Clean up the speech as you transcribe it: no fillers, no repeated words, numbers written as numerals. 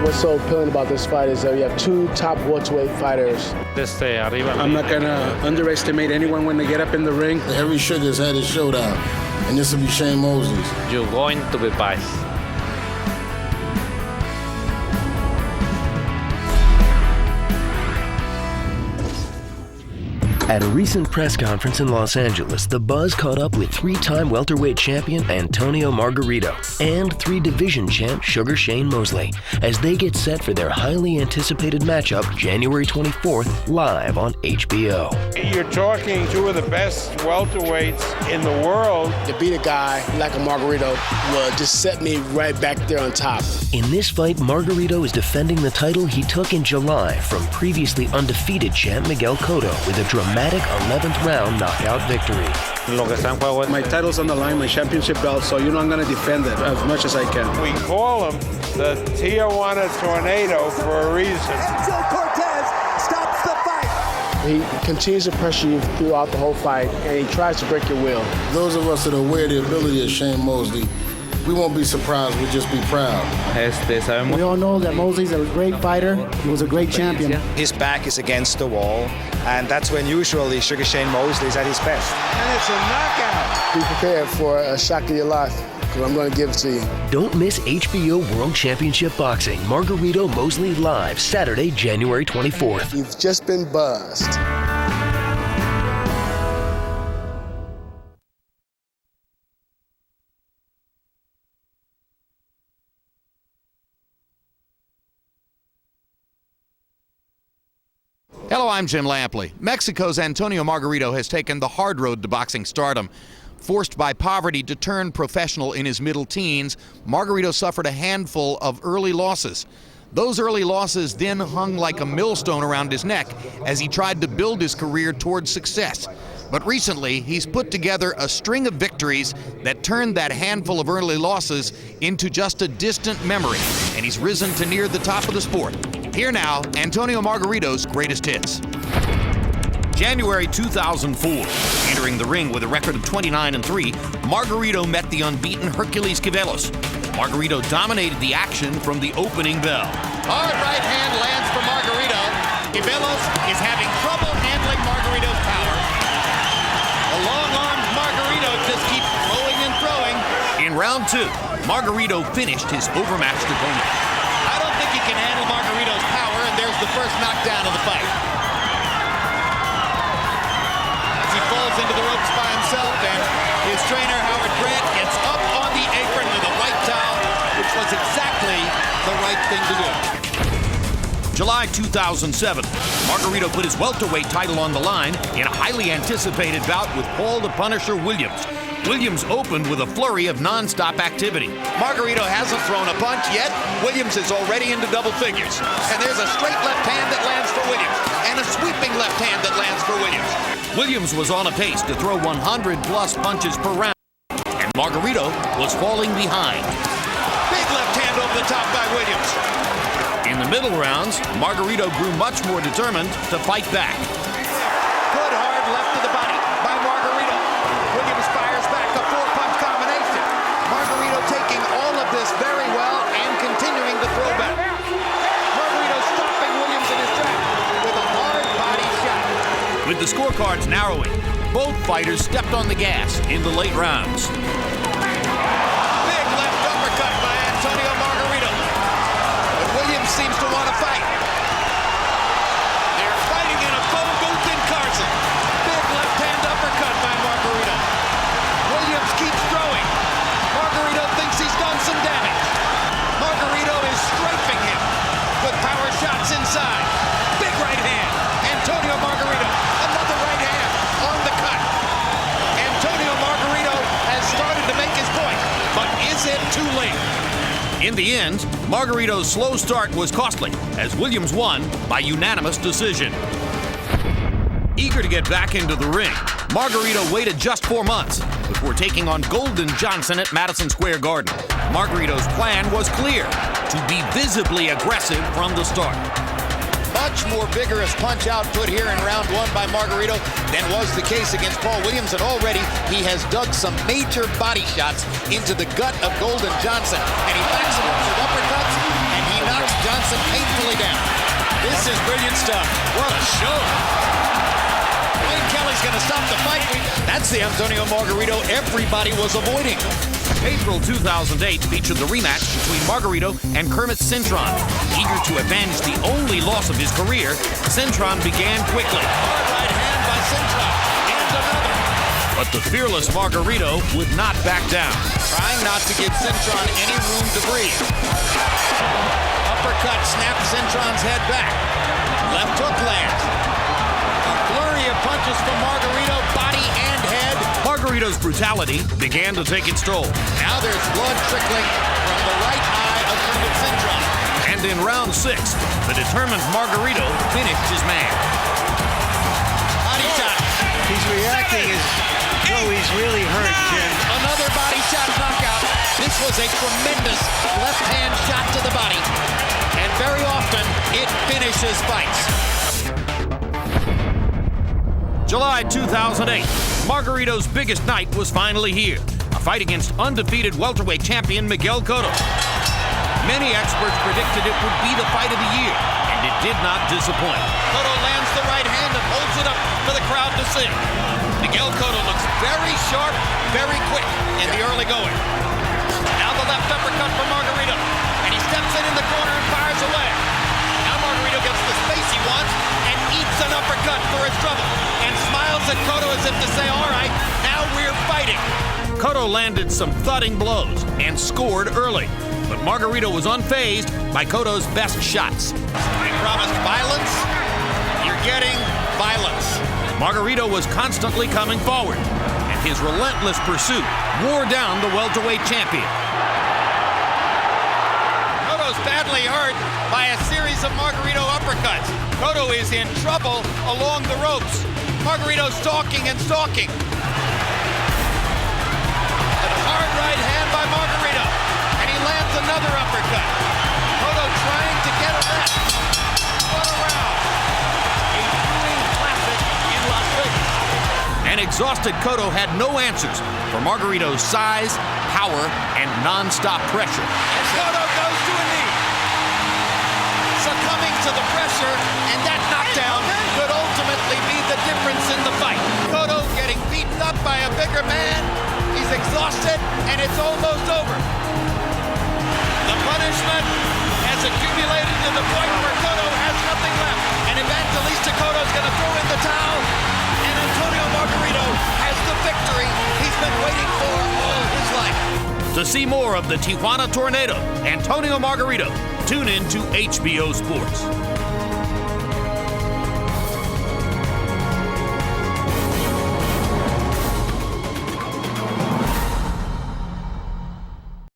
What's so appealing about this fight is that we have two top welterweight fighters. I'm not going to underestimate anyone when they get up in the ring. Every Sugar's had his showdown, and this will be Shane Mosley's. You're going to be paz. At a recent press conference in Los Angeles, the buzz caught up with three-time welterweight champion Antonio Margarito and three-division champ Sugar Shane Mosley as they get set for their highly anticipated matchup January 24th live on HBO. You're talking two of the best welterweights in the world. To beat a guy like a Margarito will just set me right back there on top. In this fight, Margarito is defending the title he took in July from previously undefeated champ Miguel Cotto with a dramatic 11th round knockout victory. My title's on the line, my championship belt, so you know I'm going to defend it as much as I can. We call him the Tijuana Tornado for a reason. Angel Cortez stops the fight. He continues to pressure you throughout the whole fight, and he tries to break your will. Those of us that are aware of the ability of Shane Mosley, we won't be surprised, we'll just be proud. We all know that Mosley's a great fighter. He was a great champion. His back is against the wall, and that's when usually Sugar Shane Mosley is at his best. And it's a knockout. Be prepared for a shock of your life, because I'm going to give it to you. Don't miss HBO World Championship Boxing, Margarito Mosley live, Saturday, January 24th. You've just been buzzed. Hello, I'm Jim Lampley. Mexico's Antonio Margarito has taken the hard road to boxing stardom. Forced by poverty to turn professional in his middle teens, Margarito suffered a handful of early losses. Those early losses then hung like a millstone around his neck as he tried to build his career towards success. But recently, he's put together a string of victories that turned that handful of early losses into just a distant memory, and he's risen to near the top of the sport. Here now, Antonio Margarito's greatest hits. January 2004, entering the ring with a record of 29-3, Margarito met the unbeaten Hercules Quivelos. Margarito dominated the action from the opening bell. Hard right hand lands for Margarito. Quivelos is having trouble handling Margarito's power. The long-armed Margarito just keeps throwing and throwing. In round two, Margarito finished his overmatched opponent. I don't think he can handle Margarito's power, and there's the first knockdown of the fight. As he falls into the ropes by himself, and his trainer, Howard Grant, gets up on the apron with a white towel, which was exactly the right thing to do. July 2007, Margarito put his welterweight title on the line in a highly anticipated bout with Paul the Punisher Williams. Williams opened with a flurry of non-stop activity. Margarito hasn't thrown a punch yet. Williams is already into double figures. And there's a straight left hand that lands for Williams, and a sweeping left hand that lands for Williams. Williams was on a pace to throw 100-plus punches per round, and Margarito was falling behind. Big left hand over the top by Williams. In the middle rounds, Margarito grew much more determined to fight back. Good hard left to the body by Margarito. Williams fires back a four-punch combination. Margarito taking all of this very well and continuing to throw back. Margarito stopping Williams in his track with a hard body shot. With the scorecards narrowing, both fighters stepped on the gas in the late rounds. Big left uppercut by Antonio Margarito. But Williams seems to want to fight. They're fighting in a phone booth in Carson. Big left-hand uppercut by Margarito. Williams keeps throwing. Margarito thinks he's done some damage. Margarito is strafing him with power shots inside. Big right hand. Antonio Margarito. Another right hand on the cut. Antonio Margarito has started to make his point, but is it too late? In the end, Margarito's slow start was costly, as Williams won by unanimous decision. Eager to get back into the ring, Margarito waited just 4 months before taking on Golden Johnson at Madison Square Garden. Margarito's plan was clear: to be visibly aggressive from the start. Much more vigorous punch output here in round one by Margarito than was the case against Paul Williams, and already he has dug some major body shots into the gut of Golden Johnson, and he backs him up with uppercuts, and he knocks Johnson painfully down. This is brilliant stuff. What a show. Wayne Kelly's going to stop the fight. That's the Antonio Margarito everybody was avoiding. April 2008 featured the rematch between Margarito and Kermit Cintron. Eager to avenge the only loss of his career, Cintron began quickly. Hard right hand by Cintron. And another. But the fearless Margarito would not back down. Trying not to give Cintron any room to breathe. Uppercut snapped Cintron's head back. Left hook lands. A flurry of punches from Margarito, body and head. Margarito's brutality began to take its toll. Now there's blood trickling from the right eye of Kermit Cintron. And in round 6, the determined Margarito finished his man. Body shot. He's reacting as though he's really hurt, Jim. Another body shot knockout. This was a tremendous left-hand shot to the body. And very often, it finishes fights. July 2008, Margarito's biggest night was finally here. A fight against undefeated welterweight champion Miguel Cotto. Many experts predicted it would be the fight of the year, and it did not disappoint. Cotto lands the right hand and holds it up for the crowd to see. Miguel Cotto looks very sharp, very quick in the early going. Now the left uppercut from Margarito, and he steps in the corner and fires away. Now Margarito gets the space he wants and eats an uppercut for his trouble and smiles at Cotto as if to say, all right, now we're fighting. Cotto landed some thudding blows and scored early, but Margarito was unfazed by Cotto's best shots. I promised violence, you're getting violence. Margarito was constantly coming forward, and his relentless pursuit wore down the welterweight champion. Cotto's badly hurt by a series of Margarito uppercuts. Cotto is in trouble along the ropes. Margarito stalking and stalking. A hard right hand by Margarito, and he lands another uppercut. Cotto trying to get a rest. What a round. A thrilling classic in Las Vegas. An exhausted Cotto had no answers for Margarito's size, power, and non-stop pressure. And Cotto goes to a knee. Succumbing to the pressure, and that knockdown could ultimately be the difference in the fight. Cotto getting beaten up by a bigger man. He's exhausted, and it's almost over. The punishment has accumulated to the point where Cotto has nothing left. And Evangelista Cotto's going to throw in the towel. And Antonio Margarito has the victory he's been waiting for all his life. To see more of the Tijuana Tornado, Antonio Margarito, tune in to HBO Sports.